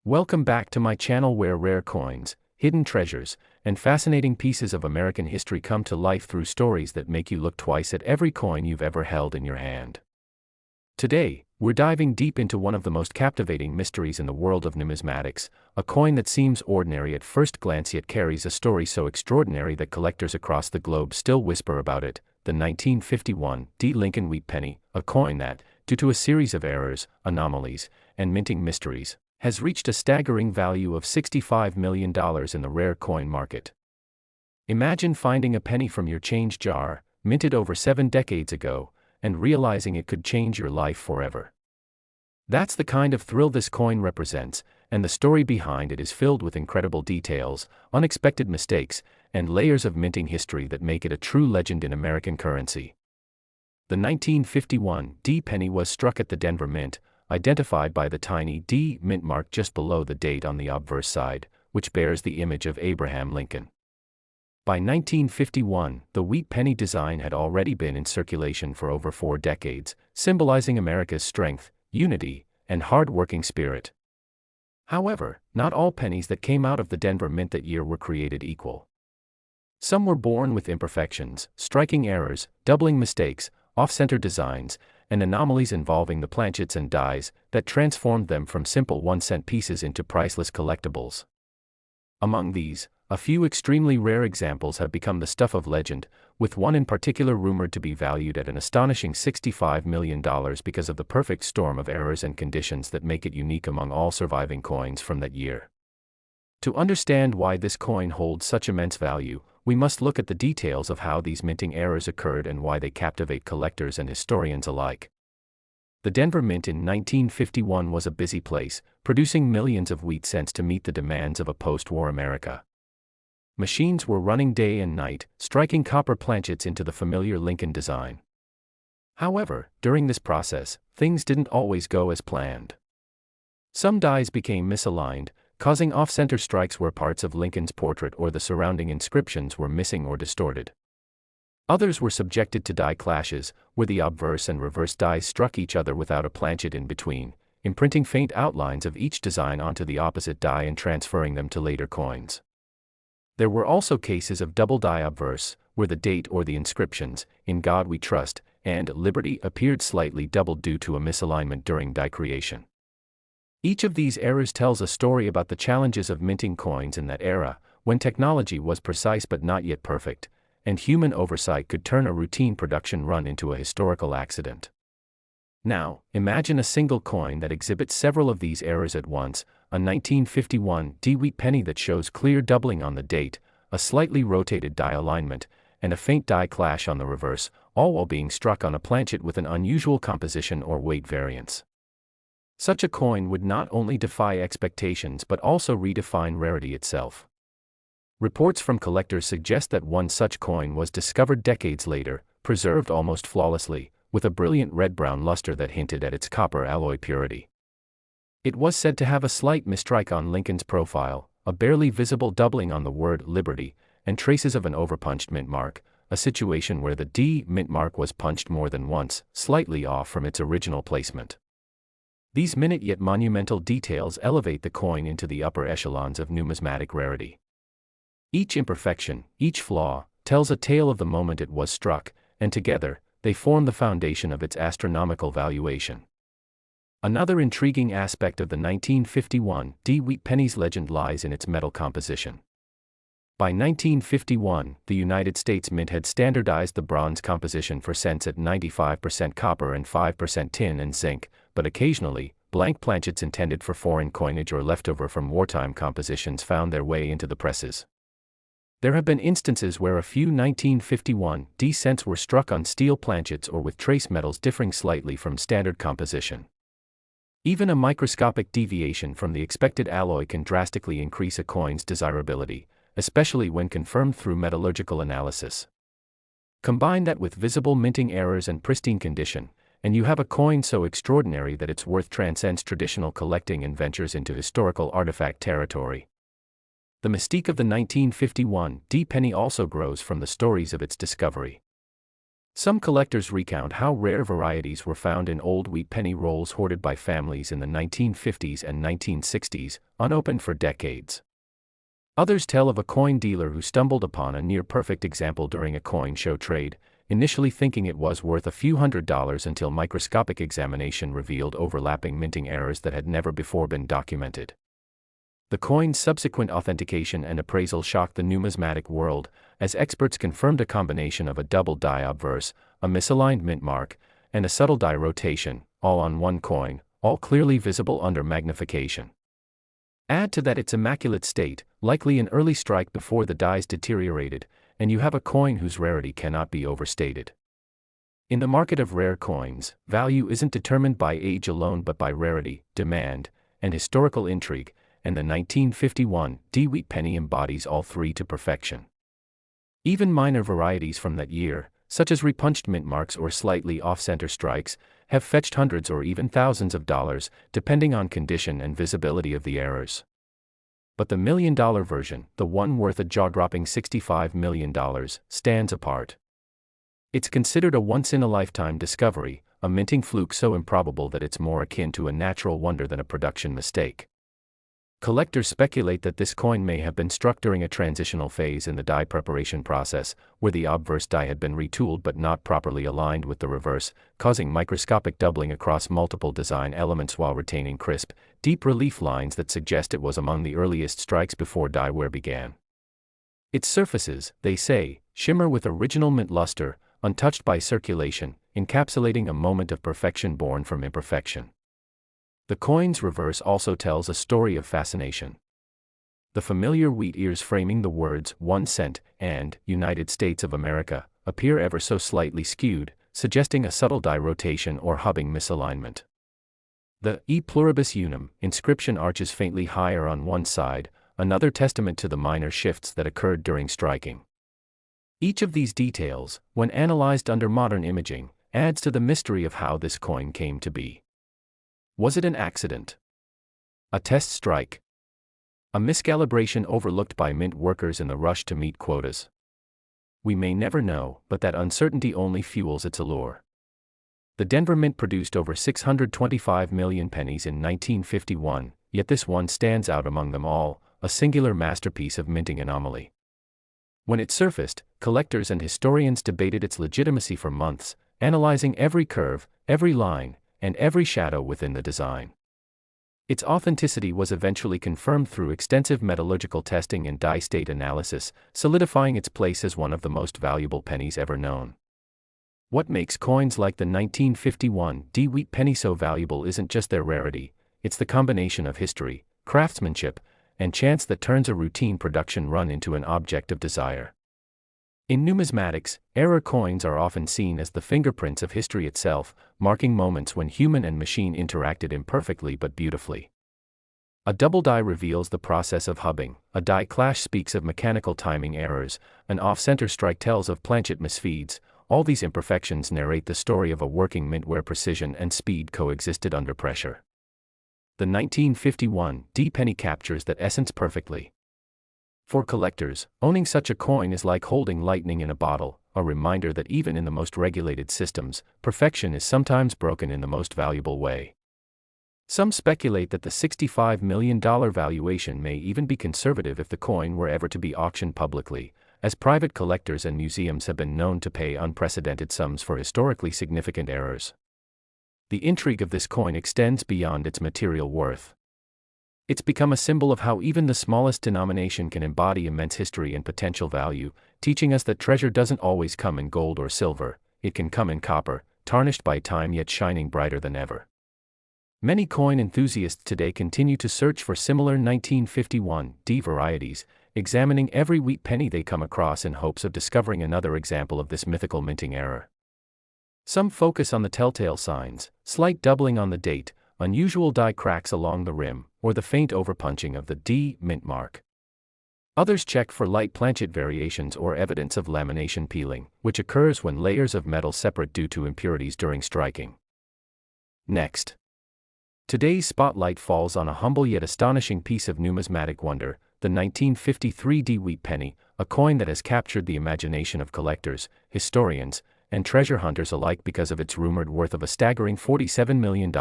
Welcome back to my channel where rare coins, hidden treasures, and fascinating pieces of American history come to life through stories that make you look twice at every coin you've ever held in your hand. Today, we're diving deep into one of the most captivating mysteries in the world of numismatics, a coin that seems ordinary at first glance yet carries a story so extraordinary that collectors across the globe still whisper about it, the 1951 Lincoln Wheat Penny, a coin that, due to a series of errors, anomalies, and minting mysteries, has reached a staggering value of $65 million in the rare coin market. Imagine finding a penny from your change jar, minted over 7 decades ago, and realizing it could change your life forever. That's the kind of thrill this coin represents, and the story behind it is filled with incredible details, unexpected mistakes, and layers of minting history that make it a true legend in American currency. The 1951 D penny was struck at the Denver Mint, identified by the tiny D mint mark just below the date on the obverse side, which bears the image of Abraham Lincoln. By 1951, the wheat penny design had already been in circulation for over 4 decades, symbolizing America's strength, unity, and hard-working spirit. However, not all pennies that came out of the Denver Mint that year were created equal. Some were born with imperfections, striking errors, doubling mistakes, off-center designs, and anomalies involving the planchets and dies that transformed them from simple 1-cent pieces into priceless collectibles. Among these, a few extremely rare examples have become the stuff of legend, with one in particular rumored to be valued at an astonishing $65 million because of the perfect storm of errors and conditions that make it unique among all surviving coins from that year. To understand why this coin holds such immense value, we must look at the details of how these minting errors occurred and why they captivate collectors and historians alike. The Denver Mint in 1951 was a busy place, producing millions of wheat cents to meet the demands of a post-war America. Machines were running day and night, striking copper planchets into the familiar Lincoln design. However, during this process, things didn't always go as planned. Some dies became misaligned, causing off-center strikes where parts of Lincoln's portrait or the surrounding inscriptions were missing or distorted. Others were subjected to die clashes, where the obverse and reverse dies struck each other without a planchet in between, imprinting faint outlines of each design onto the opposite die and transferring them to later coins. There were also cases of double die obverse, where the date or the inscriptions, "In God We Trust," and "Liberty" appeared slightly doubled due to a misalignment during die creation. Each of these errors tells a story about the challenges of minting coins in that era, when technology was precise but not yet perfect, and human oversight could turn a routine production run into a historical accident. Now, imagine a single coin that exhibits several of these errors at once, a 1951 D wheat penny that shows clear doubling on the date, a slightly rotated die alignment, and a faint die clash on the reverse, all while being struck on a planchet with an unusual composition or weight variance. Such a coin would not only defy expectations but also redefine rarity itself. Reports from collectors suggest that one such coin was discovered decades later, preserved almost flawlessly, with a brilliant red-brown luster that hinted at its copper alloy purity. It was said to have a slight mistrike on Lincoln's profile, a barely visible doubling on the word "Liberty," and traces of an overpunched mint mark, a situation where the D mint mark was punched more than once, slightly off from its original placement. These minute yet monumental details elevate the coin into the upper echelons of numismatic rarity. Each imperfection, each flaw, tells a tale of the moment it was struck, and together, they form the foundation of its astronomical valuation. Another intriguing aspect of the 1951 D wheat penny's legend lies in its metal composition. By 1951, the United States Mint had standardized the bronze composition for cents at 95% copper and 5% tin and zinc, but occasionally, blank planchets intended for foreign coinage or leftover from wartime compositions found their way into the presses. There have been instances where a few 1951 D cents were struck on steel planchets or with trace metals differing slightly from standard composition. Even a microscopic deviation from the expected alloy can drastically increase a coin's desirability, especially when confirmed through metallurgical analysis. Combine that with visible minting errors and pristine condition, and you have a coin so extraordinary that its worth transcends traditional collecting and ventures into historical artifact territory. The mystique of the 1951 D penny also grows from the stories of its discovery. Some collectors recount how rare varieties were found in old wheat penny rolls hoarded by families in the 1950s and 1960s, unopened for decades. Others tell of a coin dealer who stumbled upon a near-perfect example during a coin show trade, initially thinking it was worth a few $100s until microscopic examination revealed overlapping minting errors that had never before been documented. The coin's subsequent authentication and appraisal shocked the numismatic world, as experts confirmed a combination of a double die obverse, a misaligned mint mark, and a subtle die rotation, all on one coin, all clearly visible under magnification. Add to that its immaculate state, likely an early strike before the dies deteriorated, and you have a coin whose rarity cannot be overstated. In the market of rare coins, value isn't determined by age alone but by rarity, demand, and historical intrigue, and the 1951 wheat penny embodies all three to perfection. Even minor varieties from that year, such as repunched mint marks or slightly off-center strikes, have fetched hundreds or even thousands of dollars, depending on condition and visibility of the errors. But the $1 million version, the one worth a jaw-dropping $65 million, stands apart. It's considered a once-in-a-lifetime discovery, a minting fluke so improbable that it's more akin to a natural wonder than a production mistake. Collectors speculate that this coin may have been struck during a transitional phase in the die preparation process, where the obverse die had been retooled but not properly aligned with the reverse, causing microscopic doubling across multiple design elements while retaining crisp, deep relief lines that suggest it was among the earliest strikes before die wear began. Its surfaces, they say, shimmer with original mint luster, untouched by circulation, encapsulating a moment of perfection born from imperfection. The coin's reverse also tells a story of fascination. The familiar wheat ears framing the words 1 cent and United States of America appear ever so slightly skewed, suggesting a subtle die rotation or hubbing misalignment. The E pluribus unum inscription arches faintly higher on one side, another testament to the minor shifts that occurred during striking. Each of these details, when analyzed under modern imaging, adds to the mystery of how this coin came to be. Was it an accident? A test strike? A miscalibration overlooked by mint workers in the rush to meet quotas? We may never know, but that uncertainty only fuels its allure. The Denver Mint produced over 625 million pennies in 1951, yet this one stands out among them all, a singular masterpiece of minting anomaly. When it surfaced, collectors and historians debated its legitimacy for months, analyzing every curve, every line, and every shadow within the design. Its authenticity was eventually confirmed through extensive metallurgical testing and die state analysis, solidifying its place as one of the most valuable pennies ever known. What makes coins like the 1951 wheat penny so valuable isn't just their rarity, it's the combination of history, craftsmanship, and chance that turns a routine production run into an object of desire. In numismatics, error coins are often seen as the fingerprints of history itself, marking moments when human and machine interacted imperfectly but beautifully. A double die reveals the process of hubbing, a die clash speaks of mechanical timing errors, an off-center strike tells of planchet misfeeds. All these imperfections narrate the story of a working mint where precision and speed coexisted under pressure. The 1951 penny captures that essence perfectly. For collectors, owning such a coin is like holding lightning in a bottle, a reminder that even in the most regulated systems, perfection is sometimes broken in the most valuable way. Some speculate that the $65 million valuation may even be conservative if the coin were ever to be auctioned publicly, as private collectors and museums have been known to pay unprecedented sums for historically significant errors. The intrigue of this coin extends beyond its material worth. It's become a symbol of how even the smallest denomination can embody immense history and potential value, teaching us that treasure doesn't always come in gold or silver, it can come in copper, tarnished by time yet shining brighter than ever. Many coin enthusiasts today continue to search for similar 1951 varieties, examining every wheat penny they come across in hopes of discovering another example of this mythical minting error. Some focus on the telltale signs, slight doubling on the date, unusual die cracks along the rim, or the faint overpunching of the D mint mark. Others check for light planchet variations or evidence of lamination peeling, which occurs when layers of metal separate due to impurities during striking. Next. Today's spotlight falls on a humble yet astonishing piece of numismatic wonder, the 1953 wheat penny, a coin that has captured the imagination of collectors, historians, and treasure hunters alike because of its rumored worth of a staggering $47 million,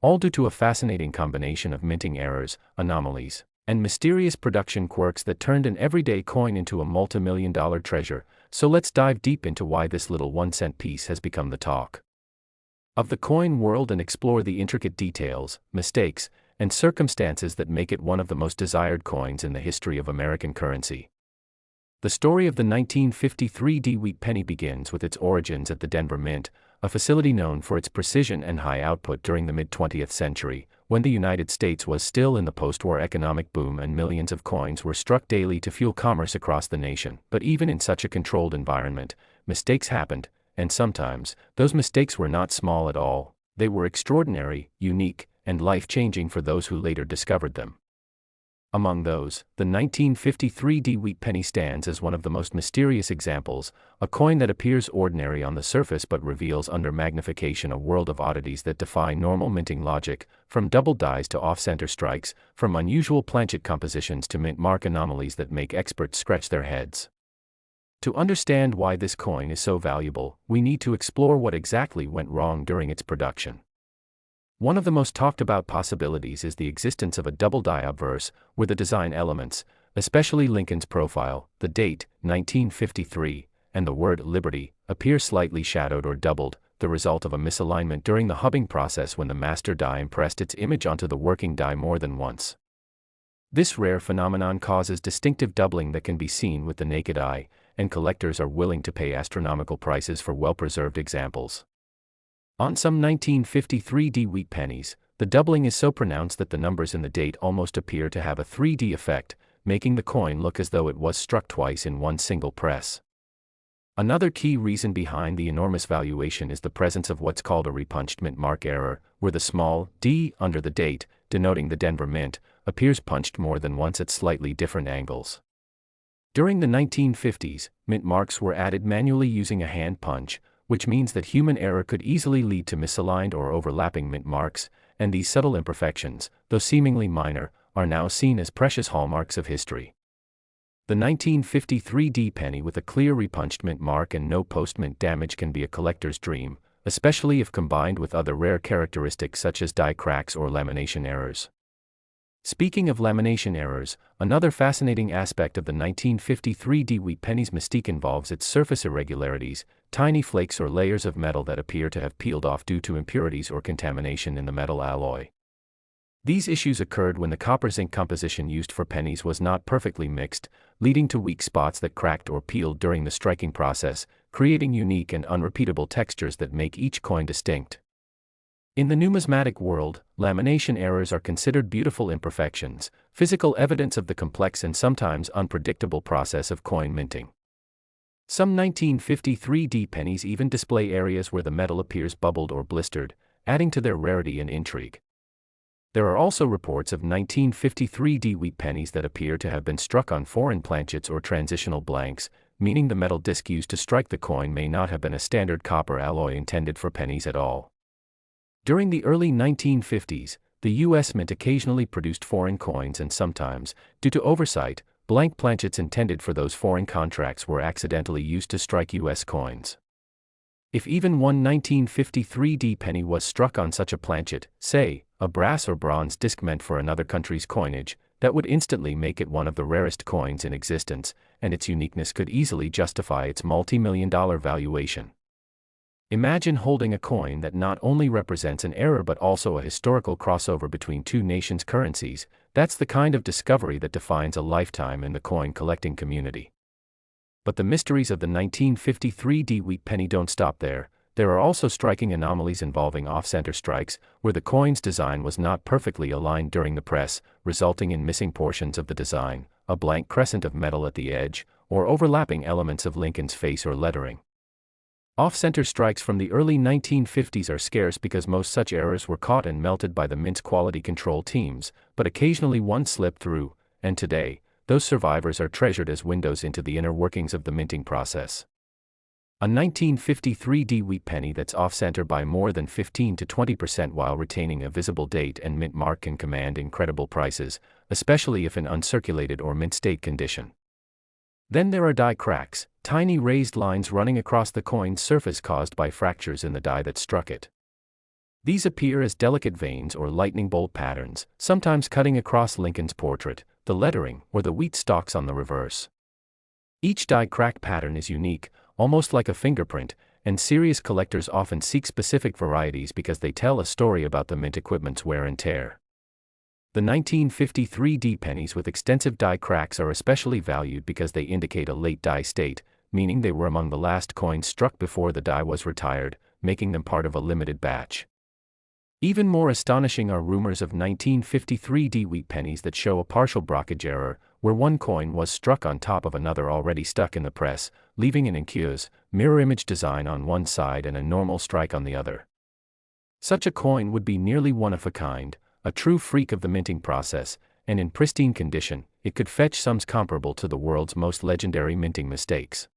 all due to a fascinating combination of minting errors, anomalies, and mysterious production quirks that turned an everyday coin into a multi-million-dollar treasure. So let's dive deep into why this little 1-cent piece has become the talk of the coin world and explore the intricate details, mistakes, and circumstances that make it one of the most desired coins in the history of American currency. The story of the 1953 wheat penny begins with its origins at the Denver Mint, a facility known for its precision and high output during the mid-20th century, when the United States was still in the post-war economic boom and millions of coins were struck daily to fuel commerce across the nation. But even in such a controlled environment, mistakes happened, and sometimes, those mistakes were not small at all. They were extraordinary, unique, and life-changing for those who later discovered them. Among those, the 1953 wheat penny stands as one of the most mysterious examples, a coin that appears ordinary on the surface but reveals under magnification a world of oddities that defy normal minting logic, from double dies to off-center strikes, from unusual planchet compositions to mint mark anomalies that make experts scratch their heads. To understand why this coin is so valuable, we need to explore what exactly went wrong during its production. One of the most talked about possibilities is the existence of a double die obverse, where the design elements, especially Lincoln's profile, the date, 1953, and the word Liberty, appear slightly shadowed or doubled, the result of a misalignment during the hubbing process when the master die impressed its image onto the working die more than once. This rare phenomenon causes distinctive doubling that can be seen with the naked eye, and collectors are willing to pay astronomical prices for well-preserved examples. On some 1953 wheat pennies, the doubling is so pronounced that the numbers in the date almost appear to have a 3D effect, making the coin look as though it was struck twice in one single press. Another key reason behind the enormous valuation is the presence of what's called a repunched mint mark error, where the small d under the date, denoting the Denver Mint, appears punched more than once at slightly different angles. During the 1950s, mint marks were added manually using a hand punch, which means that human error could easily lead to misaligned or overlapping mint marks, and these subtle imperfections, though seemingly minor, are now seen as precious hallmarks of history. The 1953 penny with a clear repunched mint mark and no post-mint damage can be a collector's dream, especially if combined with other rare characteristics such as die cracks or lamination errors. Speaking of lamination errors, another fascinating aspect of the 1953 wheat penny's mystique involves its surface irregularities, tiny flakes or layers of metal that appear to have peeled off due to impurities or contamination in the metal alloy. These issues occurred when the copper zinc composition used for pennies was not perfectly mixed, leading to weak spots that cracked or peeled during the striking process, creating unique and unrepeatable textures that make each coin distinct. In the numismatic world, lamination errors are considered beautiful imperfections, physical evidence of the complex and sometimes unpredictable process of coin minting. Some 1953 pennies even display areas where the metal appears bubbled or blistered, adding to their rarity and intrigue. There are also reports of 1953 wheat pennies that appear to have been struck on foreign planchets or transitional blanks, meaning the metal disc used to strike the coin may not have been a standard copper alloy intended for pennies at all. During the early 1950s, the U.S. Mint occasionally produced foreign coins and sometimes, due to oversight, blank planchets intended for those foreign contracts were accidentally used to strike U.S. coins. If even one 1953 penny was struck on such a planchet, say, a brass or bronze disc meant for another country's coinage, that would instantly make it one of the rarest coins in existence, and its uniqueness could easily justify its multi-million-dollar valuation. Imagine holding a coin that not only represents an error but also a historical crossover between two nations' currencies. That's the kind of discovery that defines a lifetime in the coin collecting community. But the mysteries of the 1953 wheat penny don't stop there. There are also striking anomalies involving off-center strikes, where the coin's design was not perfectly aligned during the press, resulting in missing portions of the design, a blank crescent of metal at the edge, or overlapping elements of Lincoln's face or lettering. Off-center strikes from the early 1950s are scarce because most such errors were caught and melted by the mint's quality control teams, but occasionally one slipped through, and today, those survivors are treasured as windows into the inner workings of the minting process. A 1953 wheat penny that's off-center by more than 15 to 20% while retaining a visible date and mint mark can command incredible prices, especially if in uncirculated or mint state condition. Then there are die cracks, tiny raised lines running across the coin's surface caused by fractures in the die that struck it. These appear as delicate veins or lightning bolt patterns, sometimes cutting across Lincoln's portrait, the lettering, or the wheat stalks on the reverse. Each die crack pattern is unique, almost like a fingerprint, and serious collectors often seek specific varieties because they tell a story about the mint equipment's wear and tear. The 1953 D pennies with extensive die cracks are especially valued because they indicate a late die state, meaning they were among the last coins struck before the die was retired, making them part of a limited batch. Even more astonishing are rumors of 1953 D wheat pennies that show a partial blockage error, where one coin was struck on top of another already stuck in the press, leaving an aqueous, mirror image design on one side and a normal strike on the other. Such a coin would be nearly one of a kind, a true freak of the minting process, and in pristine condition, it could fetch sums comparable to the world's most legendary minting mistakes.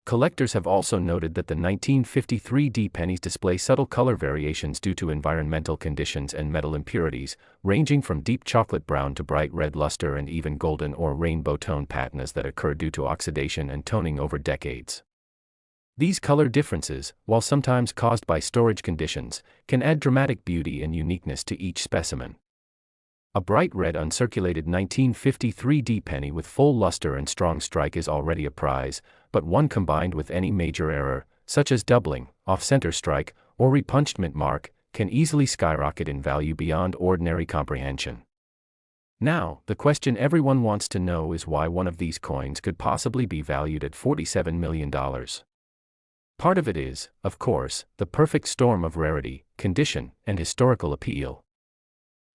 Collectors have also noted that the 1953 D pennies display subtle color variations due to environmental conditions and metal impurities, ranging from deep chocolate brown to bright red luster and even golden or rainbow tone patinas that occur due to oxidation and toning over decades. These color differences, while sometimes caused by storage conditions, can add dramatic beauty and uniqueness to each specimen. A bright red uncirculated 1953 D penny with full luster and strong strike is already a prize, but one combined with any major error, such as doubling, off-center strike, or repunched mint mark, can easily skyrocket in value beyond ordinary comprehension. Now, the question everyone wants to know is why one of these coins could possibly be valued at $47 million. Part of it is, of course, the perfect storm of rarity, condition, and historical appeal.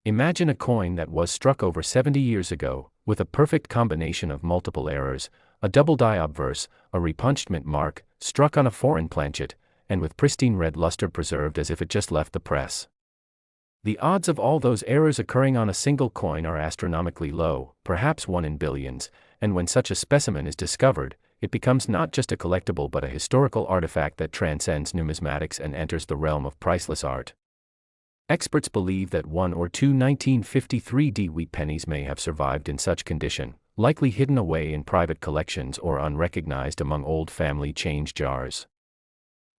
Imagine a coin that was struck over 70 years ago, with a perfect combination of multiple errors, a double die obverse, a repunched mint mark, struck on a foreign planchet, and with pristine red luster preserved as if it just left the press. The odds of all those errors occurring on a single coin are astronomically low, perhaps 1 in billions, and when such a specimen is discovered, it becomes not just a collectible but a historical artifact that transcends numismatics and enters the realm of priceless art. Experts believe that one or two 1953 D wheat pennies may have survived in such condition, likely hidden away in private collections or unrecognized among old family change jars.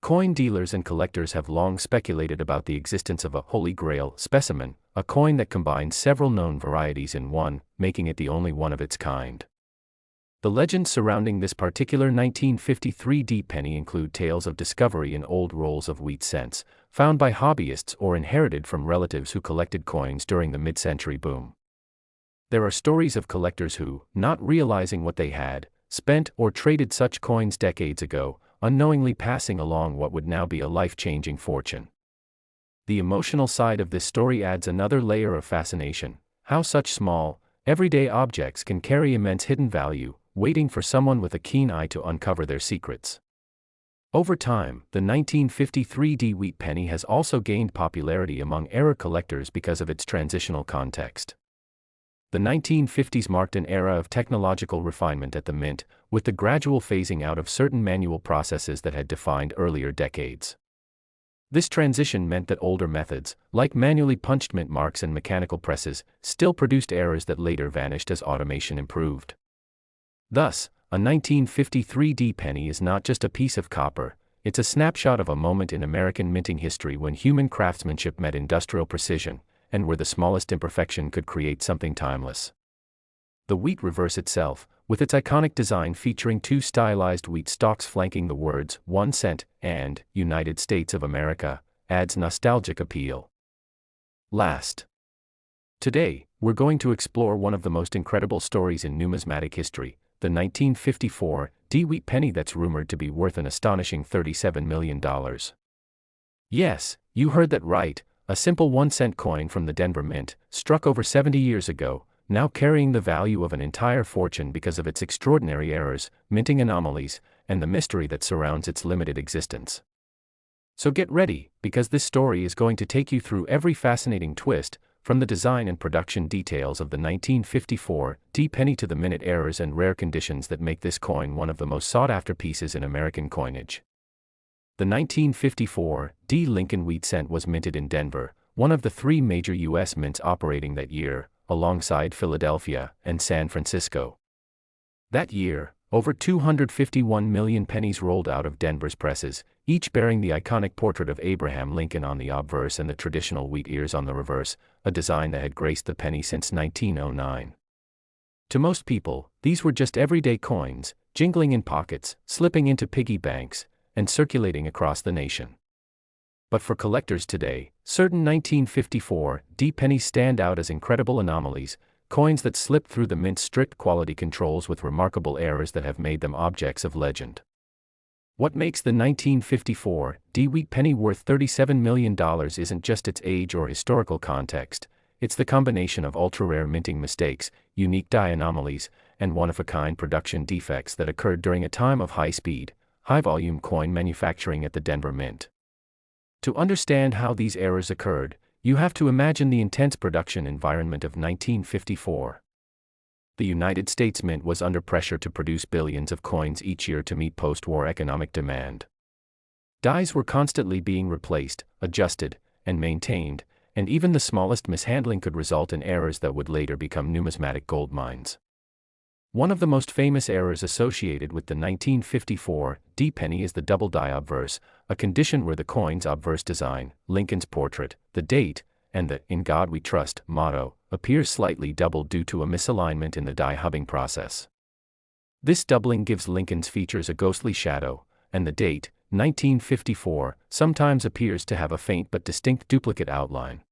Coin dealers and collectors have long speculated about the existence of a Holy Grail specimen, a coin that combines several known varieties in one, making it the only one of its kind. The legends surrounding this particular 1953 D penny include tales of discovery in old rolls of wheat cents, found by hobbyists or inherited from relatives who collected coins during the mid-century boom. There are stories of collectors who, not realizing what they had, spent or traded such coins decades ago, unknowingly passing along what would now be a life-changing fortune. The emotional side of this story adds another layer of fascination: how such small, everyday objects can carry immense hidden value, waiting for someone with a keen eye to uncover their secrets. Over time, the 1953 D wheat penny has also gained popularity among era collectors because of its transitional context. The 1950s marked an era of technological refinement at the mint, with the gradual phasing out of certain manual processes that had defined earlier decades. This transition meant that older methods, like manually punched mint marks and mechanical presses, still produced errors that later vanished as automation improved. Thus, a 1953 D penny is not just a piece of copper, it's a snapshot of a moment in American minting history when human craftsmanship met industrial precision, and where the smallest imperfection could create something timeless. The wheat reverse itself, with its iconic design featuring two stylized wheat stalks flanking the words 1 cent and United States of America, adds nostalgic appeal. Last. Today, we're going to explore one of the most incredible stories in numismatic history, the 1954 D wheat penny that's rumored to be worth an astonishing $37 million. Yes, you heard that right, a simple 1-cent coin from the Denver Mint, struck over 70 years ago, now carrying the value of an entire fortune because of its extraordinary errors, minting anomalies, and the mystery that surrounds its limited existence. So get ready, because this story is going to take you through every fascinating twist, from the design and production details of the 1954 D penny to the minute errors and rare conditions that make this coin one of the most sought-after pieces in American coinage. The 1954 D Lincoln wheat cent was minted in Denver, one of the three major U.S. mints operating that year, alongside Philadelphia and San Francisco. That year, Over 251 million pennies rolled out of Denver's presses, each bearing the iconic portrait of Abraham Lincoln on the obverse and the traditional wheat ears on the reverse, a design that had graced the penny since 1909. To most people, these were just everyday coins, jingling in pockets, slipping into piggy banks, and circulating across the nation. But for collectors today, certain 1954 D pennies stand out as incredible anomalies, coins that slip through the mint's strict quality controls with remarkable errors that have made them objects of legend. What makes the 1954 D wheat penny worth $37 million isn't just its age or historical context, it's the combination of ultra-rare minting mistakes, unique die anomalies, and one-of-a-kind production defects that occurred during a time of high-speed, high-volume coin manufacturing at the Denver Mint. To understand how these errors occurred, you have to imagine the intense production environment of 1954. The United States Mint was under pressure to produce billions of coins each year to meet post-war economic demand. Dies were constantly being replaced, adjusted, and maintained, and even the smallest mishandling could result in errors that would later become numismatic gold mines. One of the most famous errors associated with the 1954 D penny is the double die obverse, a condition where the coin's obverse design, Lincoln's portrait, the date, and the "In God We Trust" motto, appears slightly doubled due to a misalignment in the die hubbing process. This doubling gives Lincoln's features a ghostly shadow, and the date, 1954, sometimes appears to have a faint but distinct duplicate outline.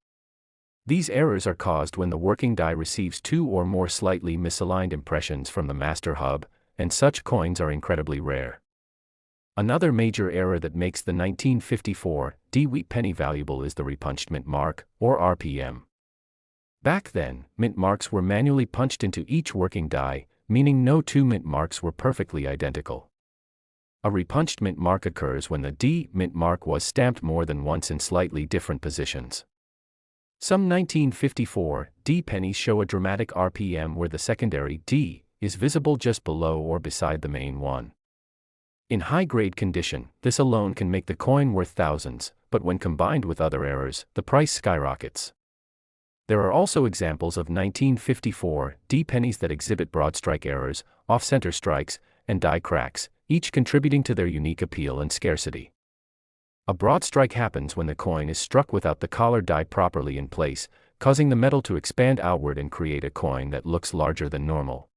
These errors are caused when the working die receives two or more slightly misaligned impressions from the master hub, and such coins are incredibly rare. Another major error that makes the 1954 D wheat penny valuable is the repunched mint mark, or RPM. Back then, mint marks were manually punched into each working die, meaning no two mint marks were perfectly identical. A repunched mint mark occurs when the D mint mark was stamped more than once in slightly different positions. Some 1954 D pennies show a dramatic RPM where the secondary D is visible just below or beside the main one. In high-grade condition, this alone can make the coin worth thousands, but when combined with other errors, the price skyrockets. There are also examples of 1954 D pennies that exhibit broad strike errors, off-center strikes, and die cracks, each contributing to their unique appeal and scarcity. A broad strike happens when the coin is struck without the collar die properly in place, causing the metal to expand outward and create a coin that looks larger than normal.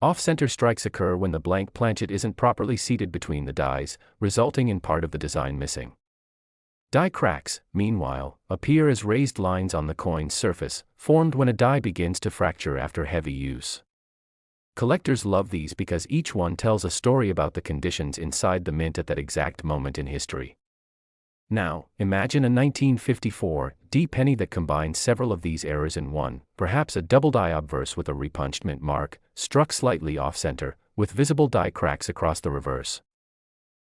Off-center strikes occur when the blank planchet isn't properly seated between the dies, resulting in part of the design missing. Die cracks, meanwhile, appear as raised lines on the coin's surface, formed when a die begins to fracture after heavy use. Collectors love these because each one tells a story about the conditions inside the mint at that exact moment in history. Now, imagine a 1954 D penny that combines several of these errors in one, perhaps a double die obverse with a repunched mint mark, struck slightly off-center, with visible die cracks across the reverse.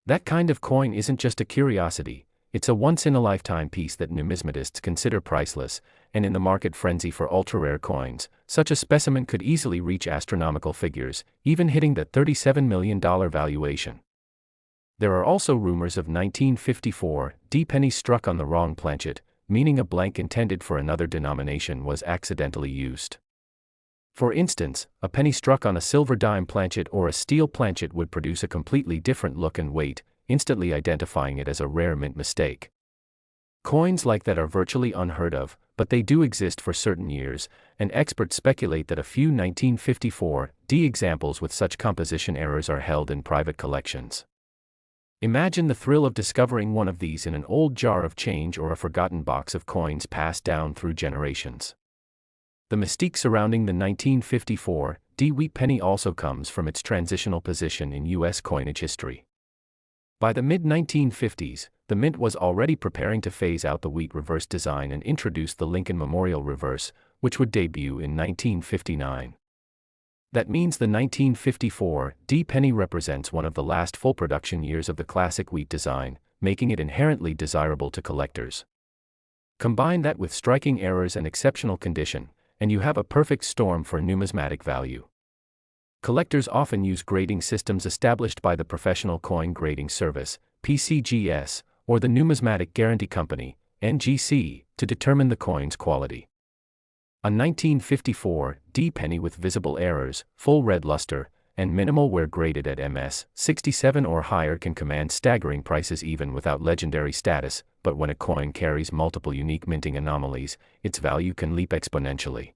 That kind of coin isn't just a curiosity, it's a once-in-a-lifetime piece that numismatists consider priceless, and in the market frenzy for ultra-rare coins, such a specimen could easily reach astronomical figures, even hitting the $37 million valuation. There are also rumors of 1954 D pennies struck on the wrong planchet, meaning a blank intended for another denomination was accidentally used. For instance, a penny struck on a silver dime planchet or a steel planchet would produce a completely different look and weight, instantly identifying it as a rare mint mistake. Coins like that are virtually unheard of, but they do exist for certain years, and experts speculate that a few 1954 D examples with such composition errors are held in private collections. Imagine the thrill of discovering one of these in an old jar of change or a forgotten box of coins passed down through generations. The mystique surrounding the 1954 D wheat penny also comes from its transitional position in U.S. coinage history. By the mid-1950s, the Mint was already preparing to phase out the wheat reverse design and introduce the Lincoln Memorial Reverse, which would debut in 1959. That means the 1954 D penny represents one of the last full production years of the classic wheat design, making it inherently desirable to collectors. Combine that with striking errors and exceptional condition, and you have a perfect storm for numismatic value. Collectors often use grading systems established by the Professional Coin Grading Service, PCGS, or the Numismatic Guarantee Company, NGC, to determine the coin's quality. A 1954 D penny with visible errors, full red luster, and minimal where graded at MS 67 or higher can command staggering prices even without legendary status, but when a coin carries multiple unique minting anomalies, its value can leap exponentially.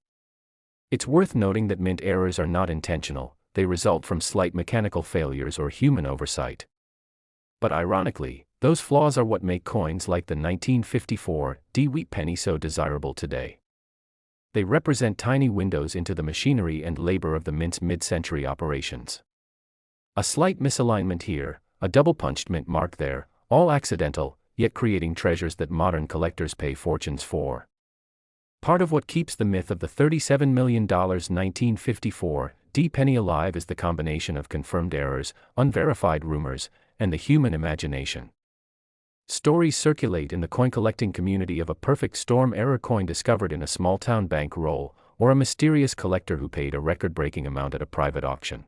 It's worth noting that mint errors are not intentional, they result from slight mechanical failures or human oversight. But ironically, those flaws are what make coins like the 1954 wheat penny so desirable today. They represent tiny windows into the machinery and labor of the mint's mid-century operations. A slight misalignment here, a double-punched mint mark there, all accidental, yet creating treasures that modern collectors pay fortunes for. Part of what keeps the myth of the $37 million 1954 penny alive is the combination of confirmed errors, unverified rumors, and the human imagination. Stories circulate in the coin-collecting community of a perfect storm error coin discovered in a small-town bank roll, or a mysterious collector who paid a record-breaking amount at a private auction.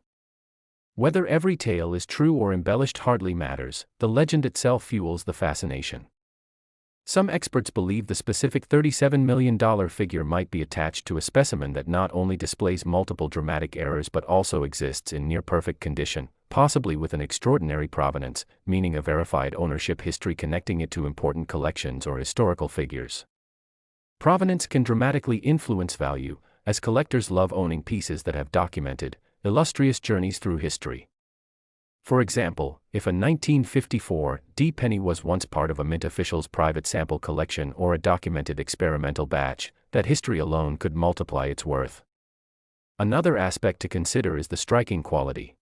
Whether every tale is true or embellished hardly matters, the legend itself fuels the fascination. Some experts believe the specific $37 million figure might be attached to a specimen that not only displays multiple dramatic errors but also exists in near-perfect condition, possibly with an extraordinary provenance, meaning a verified ownership history connecting it to important collections or historical figures. Provenance can dramatically influence value, as collectors love owning pieces that have documented, illustrious journeys through history. For example, if a 1954 penny was once part of a mint official's private sample collection or a documented experimental batch, that history alone could multiply its worth. Another aspect to consider is the striking quality.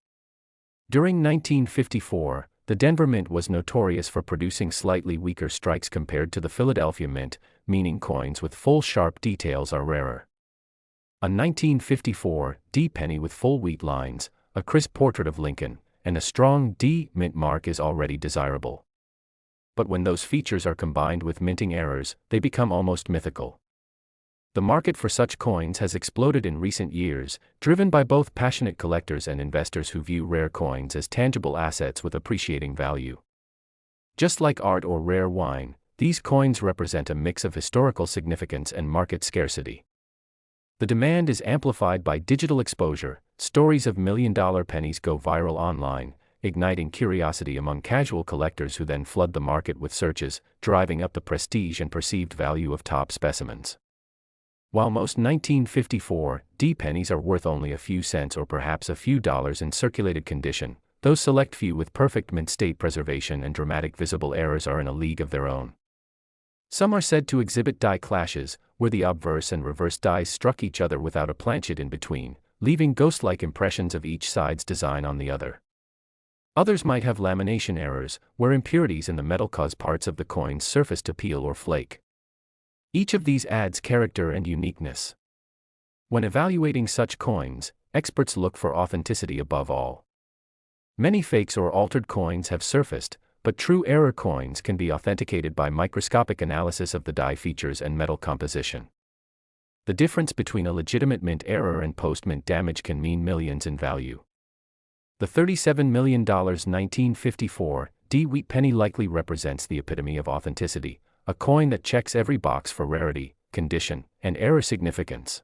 During 1954, the Denver Mint was notorious for producing slightly weaker strikes compared to the Philadelphia Mint, meaning coins with full sharp details are rarer. A 1954 penny with full wheat lines, a crisp portrait of Lincoln, and a strong mint mark is already desirable. But when those features are combined with minting errors, they become almost mythical. The market for such coins has exploded in recent years, driven by both passionate collectors and investors who view rare coins as tangible assets with appreciating value. Just like art or rare wine, these coins represent a mix of historical significance and market scarcity. The demand is amplified by digital exposure. Stories of million-dollar pennies go viral online, igniting curiosity among casual collectors who then flood the market with searches, driving up the prestige and perceived value of top specimens. While most 1954 pennies are worth only a few cents or perhaps a few dollars in circulated condition, those select few with perfect mint state preservation and dramatic visible errors are in a league of their own. Some are said to exhibit die clashes, where the obverse and reverse dies struck each other without a planchet in between, leaving ghost-like impressions of each side's design on the other. Others might have lamination errors, where impurities in the metal cause parts of the coin's surface to peel or flake. Each of these adds character and uniqueness. When evaluating such coins, experts look for authenticity above all. Many fakes or altered coins have surfaced, but true error coins can be authenticated by microscopic analysis of the die features and metal composition. The difference between a legitimate mint error and post-mint damage can mean millions in value. The $37 million 1954 wheat penny likely represents the epitome of authenticity, a coin that checks every box for rarity, condition, and error significance.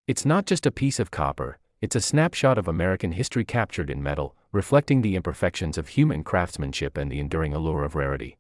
It's not just a piece of copper, it's a snapshot of American history captured in metal, reflecting the imperfections of human craftsmanship and the enduring allure of rarity.